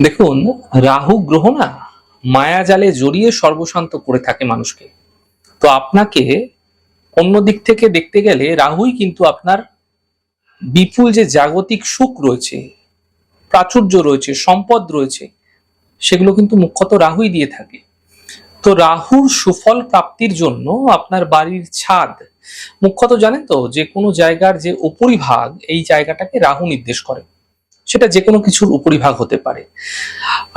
দেখুন, রাহু গ্রহ না মায়াজালে জড়িয়ে সর্বশান্ত করে থাকে মানুষকে। তো আপনাকে অন্য দিক থেকে দেখতে গেলে রাহুই কিন্তু আপনার বিপুল যে জাগতিক সুখ রয়েছে, প্রাচুর্য রয়েছে, সম্পদ রয়েছে, সেগুলো কিন্তু মুখ্যত রাহুই দিয়ে থাকে। তো রাহুর সুফল প্রাপ্তির জন্য আপনার বাড়ির ছাদ, মুখ্যত জানেন তো, যে কোনো জায়গার যে উপরিভাগ, এই জায়গাটাকে রাহু নির্দেশ করে। সেটা যে কোনো কিছুর উপরিভাগ হতে পারে,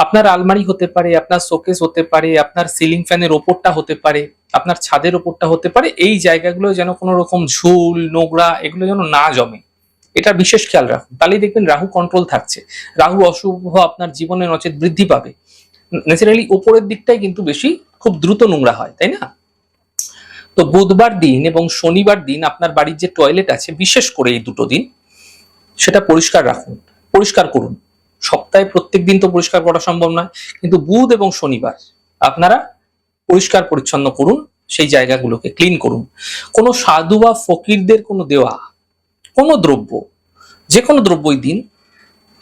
আপনার আলমারি হতে পারে, আপনার শোকেস হতে পারে, আপনার সিলিং ফ্যানের ওপরটা হতে পারে, আপনার ছাদের ওপরটা হতে পারে। এই জায়গাগুলো যেন কোনো রকম ঝুল নোংরা এগুলো যেন না জমে, এটা বিশেষ খেয়াল রাখুন। তাহলেই দেখবেন রাহু কন্ট্রোল থাকছে। রাহু অশুভ আপনার জীবনে নচেত বৃদ্ধি পাবে। ন্যাচারালি উপরের দিকটাই কিন্তু বেশি খুব দ্রুত নোংরা হয়, তাই না? তো বুধবার দিন এবং শনিবার দিন আপনার বাড়ির যে টয়লেট আছে, বিশেষ করে এই দুটো দিন, সেটা পরিষ্কার রাখুন, পরিষ্কার করুন। সপ্তাহে প্রত্যেক দিন তো পরিষ্কার করা সম্ভব নয়, কিন্তু বুধ এবং শনিবার আপনারা পরিষ্কার পরিচ্ছন্ন করুন, সেই জায়গাগুলোকে ক্লিন করুন। কোনো সাধু বা ফকিরদের কোনো দেওয়া কোনো দ্রব্য, যে কোনো দ্রব্যই দিন,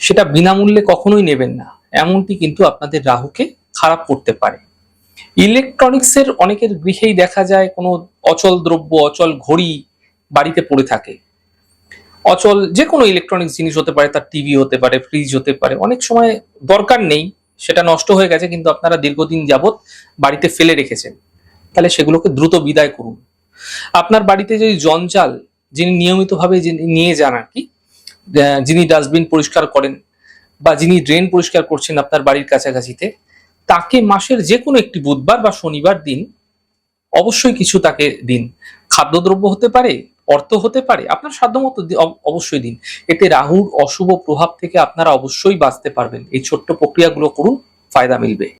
সেটা বিনামূল্যে কখনোই নেবেন না। এমনটি কিন্তু আপনাদের রাহুকে খারাপ করতে পারে। ইলেকট্রনিক্সের অনেকের গৃহেই দেখা যায় কোনো অচল দ্রব্য, অচল ঘড়ি বাড়িতে পড়ে থাকে। অচল যে কোনো ইলেকট্রনিক্স জিনিস হতে পারে, তার টিভি হতে পারে, ফ্রিজ হতে পারে, অনেক সময় দরকার নেই, সেটা নষ্ট হয়ে গেছে, কিন্তু আপনারা দীর্ঘদিন যাবত বাড়িতে ফেলে রেখেছেন। তাহলে সেগুলোকে দ্রুত বিদায় করুন। আপনার বাড়িতে যদি জঞ্জাল, যিনি নিয়মিতভাবে নিয়ে যান আর কি, যিনি ডাস্টবিন পরিষ্কার করেন বা যিনি ড্রেন পরিষ্কার করছেন আপনার বাড়ির কাছাকাছিতে, তাকে মাসের যে কোনো একটি বুধবার বা শনিবার দিন অবশ্যই কিছু তাকে দিন। খাদ্যদ্রব্য হতে পারে, অর্থ হতে পারে, আপনার সাধ্যমতো অবশ্যই দিন। এতে রাহুর অশুভ প্রভাব থেকে আপনারা অবশ্যই বাঁচতে পারবেন। এই ছোট্ট প্রক্রিয়াগুলো করুন, ফায়দা মিলবে।